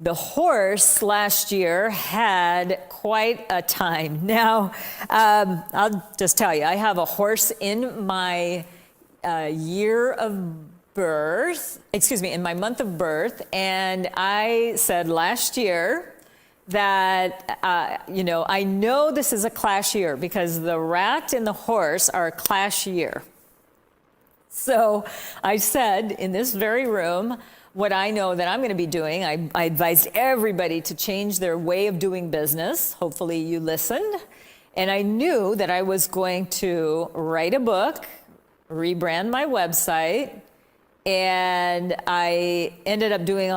The horse last year had quite a time. Now, I'll just tell you, I have a horse in my year of birth, in my month of birth, and I said last year that, I know this is a clash year because the rat and the horse are a clash year. So I said in this very room, what I know that I'm going to be doing, I advised everybody to change their way of doing business. Hopefully you listened. And I knew that I was going to write a book, rebrand my website, and I ended up doing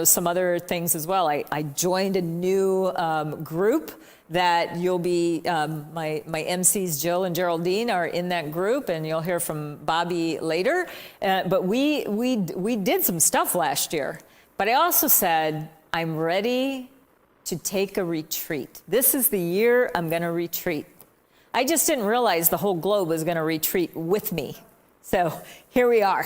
some other things as well. I joined a new group that you'll be, my MCs Jill and Geraldine are in that group, and you'll hear from Bobby later. But we did some stuff last year. But I also said, I'm ready to take a retreat. This is the year I'm gonna retreat. I just didn't realize the whole globe was gonna retreat with me. So here we are.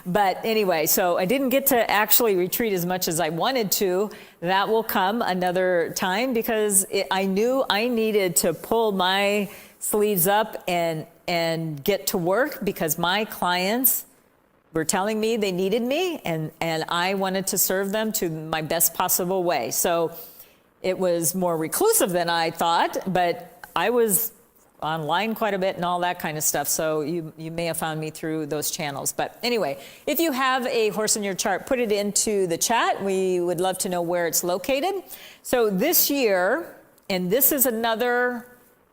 But anyway, so I didn't get to actually retreat as much as I wanted to. That will come another time because I knew I needed to pull my sleeves up and get to work because my clients were telling me they needed me and I wanted to serve them to my best possible way. So it was more reclusive than I thought, but I was online quite a bit and all that kind of stuff. So you may have found me through those channels. But anyway, if you have a horse in your chart, put it into the chat. We would love to know where it's located. So this year, and this is another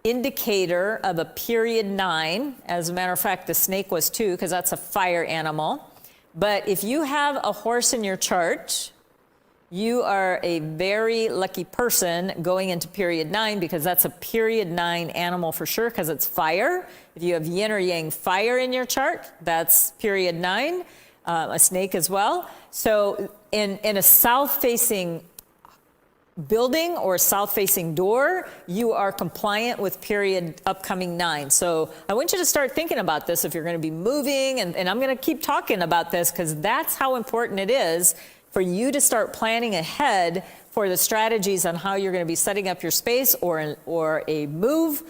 indicator of a period 9. As a matter of fact, the snake was too, because that's a fire animal. But if you have a horse in your chart, you are a very lucky person going into period 9 because that's a period 9 animal for sure because it's fire. If you have yin or yang fire in your chart, that's period 9, a snake as well. So in a south-facing building or south-facing door, you are compliant with period upcoming 9. So I want you to start thinking about this if you're going to be moving, and I'm going to keep talking about this because that's how important it is for you to start planning ahead for the strategies on how you're going to be setting up your space or a move.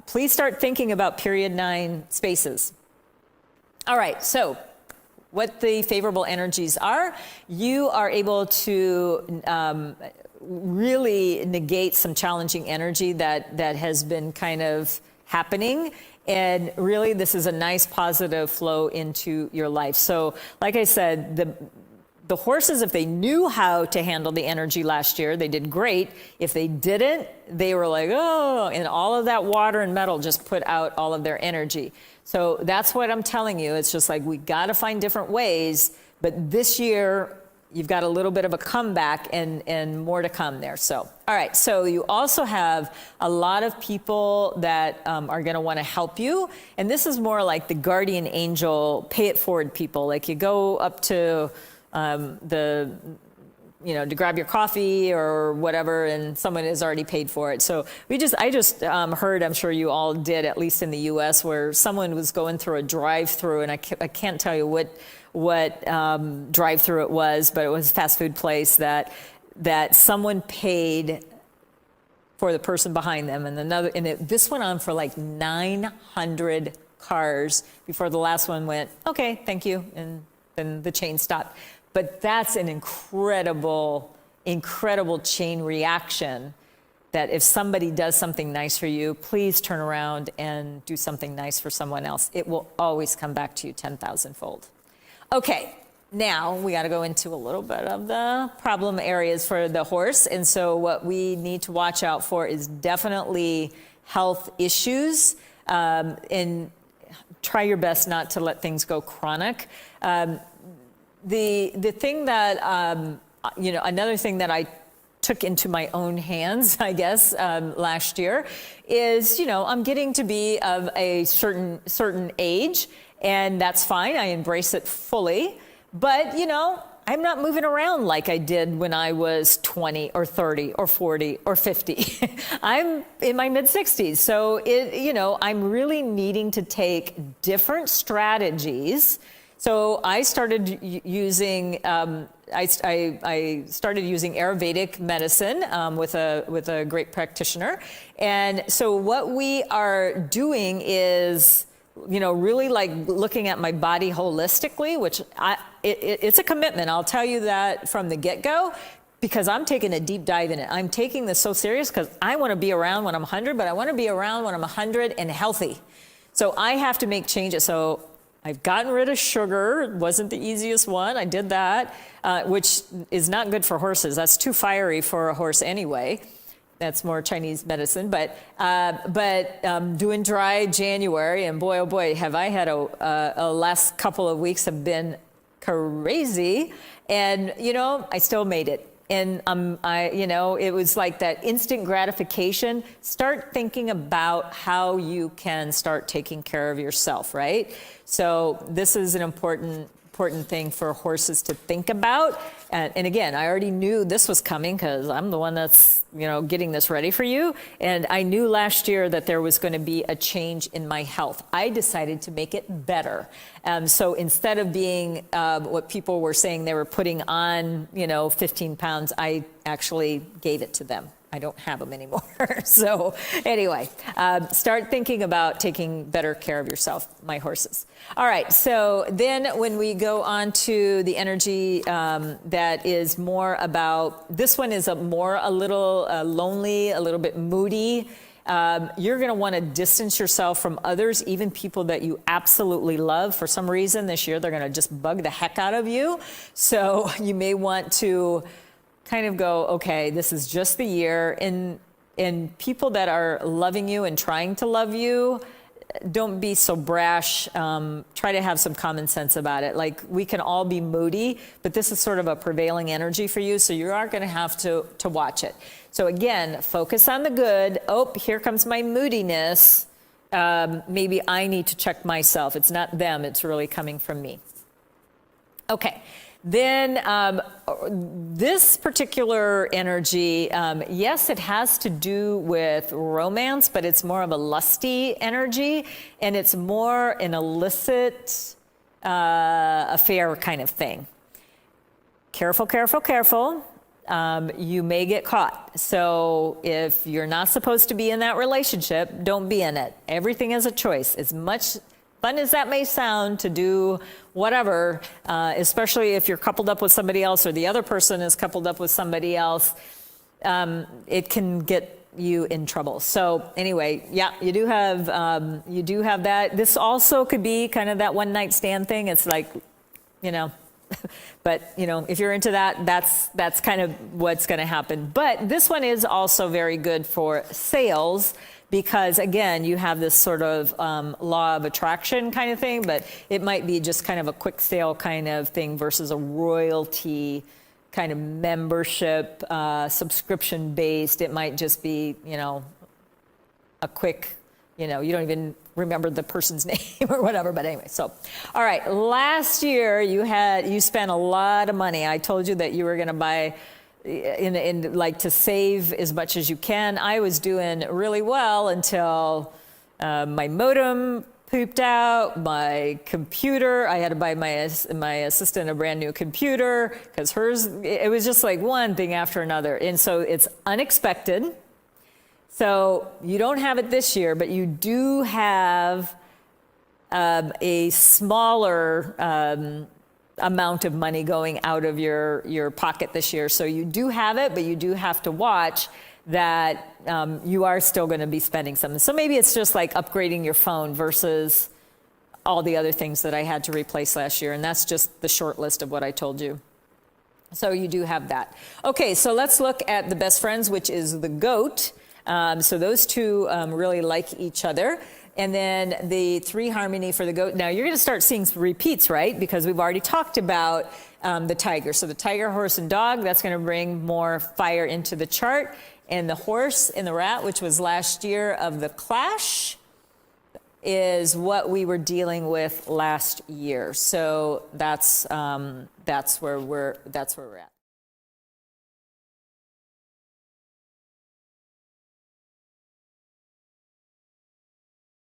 Please start thinking about period 9 spaces. All right, so what the favorable energies are, you are able to really negate some challenging energy that has been kind of happening. And really, this is a nice positive flow into your life. So like I said, the horses, if they knew how to handle the energy last year, they did great. If they didn't, they were like, oh, and all of that water and metal just put out all of their energy. So that's what I'm telling you. It's just like we got to find different ways. But this year, you've got a little bit of a comeback and more to come there. So, all right. So you also have a lot of people that are going to want to help you. And this is more like the guardian angel, pay it forward people. Like you go up to to grab your coffee or whatever, and someone has already paid for it. So I just heard, I'm sure you all did, at least in the U.S., where someone was going through a drive-through, and I can't tell you what drive-through it was, but it was a fast food place that someone paid for the person behind them, and this went on for like 900 cars before the last one went, okay, thank you, and then the chain stopped. But that's an incredible chain reaction that if somebody does something nice for you, please turn around and do something nice for someone else. It will always come back to you 10,000-fold. Okay, now we got to go into a little bit of the problem areas for the horse. And so what we need to watch out for is definitely health issues, and try your best not to let things go chronic. The thing that, another thing that I took into my own hands, I guess, last year is, I'm getting to be of a certain age, and that's fine. I embrace it fully. But, I'm not moving around like I did when I was 20 or 30 or 40 or 50. I'm in my mid-60s. So, I'm really needing to take different strategies So I started using I started using Ayurvedic medicine with a great practitioner, and so what we are doing is, really like looking at my body holistically, which it's a commitment. I'll tell you that from the get-go, because I'm taking a deep dive in it. I'm taking this so serious because I want to be around when I'm 100, but I want to be around when I'm 100 and healthy. So I have to make changes. So I've gotten rid of sugar. It wasn't the easiest one. I did that, which is not good for horses. That's too fiery for a horse anyway. That's more Chinese medicine. But doing dry January, and boy, oh boy, have I had a last couple of weeks have been crazy. And, I still made it. And it was like that instant gratification. Start thinking about how you can start taking care of yourself, right? So this is an important thing for horses to think about. And again, I already knew this was coming because I'm the one that's, getting this ready for you. And I knew last year that there was going to be a change in my health. I decided to make it better. So instead of being what people were saying they were putting on, 15 pounds, I actually gave it to them. I don't have them anymore. So anyway, start thinking about taking better care of yourself, my horses. All right, so then when we go on to the energy that is more about, this one is a little lonely, a little bit moody. You're going to want to distance yourself from others, even people that you absolutely love. For some reason this year, they're going to just bug the heck out of you. So you may want to kind of go, okay, this is just the year. And people that are loving you and trying to love you, don't be so brash. Try to have some common sense about it. Like, we can all be moody, but this is sort of a prevailing energy for you, so you are going to have to watch it. So again, focus on the good. Oh, here comes my moodiness. Maybe I need to check myself. It's not them. It's really coming from me. Okay. Then this particular energy, yes, it has to do with romance, but it's more of a lusty energy, and it's more an illicit affair kind of thing. Careful, careful, careful. You may get caught. So if you're not supposed to be in that relationship, don't be in it. Everything is a choice. As much fun as that may sound to do whatever, especially if you're coupled up with somebody else or the other person is coupled up with somebody else, it can get you in trouble. So anyway, yeah, you do have that. This also could be kind of that one night stand thing. It's like, but if you're into that, that's kind of what's going to happen. But this one is also very good for sales, because again, you have this sort of law of attraction kind of thing, but it might be just kind of a quick sale kind of thing versus a royalty kind of membership, subscription based. It might just be, a quick, you don't even remember the person's name or whatever, but anyway. So, all right, last year you spent a lot of money. I told you that you were going to buy like to save as much as you can. I was doing really well until my modem pooped out, my computer. I had to buy my assistant a brand new computer because hers, it was just like one thing after another. And so it's unexpected. So you don't have it this year, but you do have a smaller amount of money going out of your pocket this year. So you do have it, but you do have to watch that you are still going to be spending something. So maybe it's just like upgrading your phone versus all the other things that I had to replace last year. And that's just the short list of what I told you. So you do have that. Okay, so let's look at the best friends, which is the goat. So those two really like each other. And then the 3 harmony for the goat. Now you're going to start seeing some repeats, right? Because we've already talked about the tiger. So the tiger, horse, and dog, that's going to bring more fire into the chart. And the horse and the rat, which was last year of the clash, is what we were dealing with last year. So that's where we're at.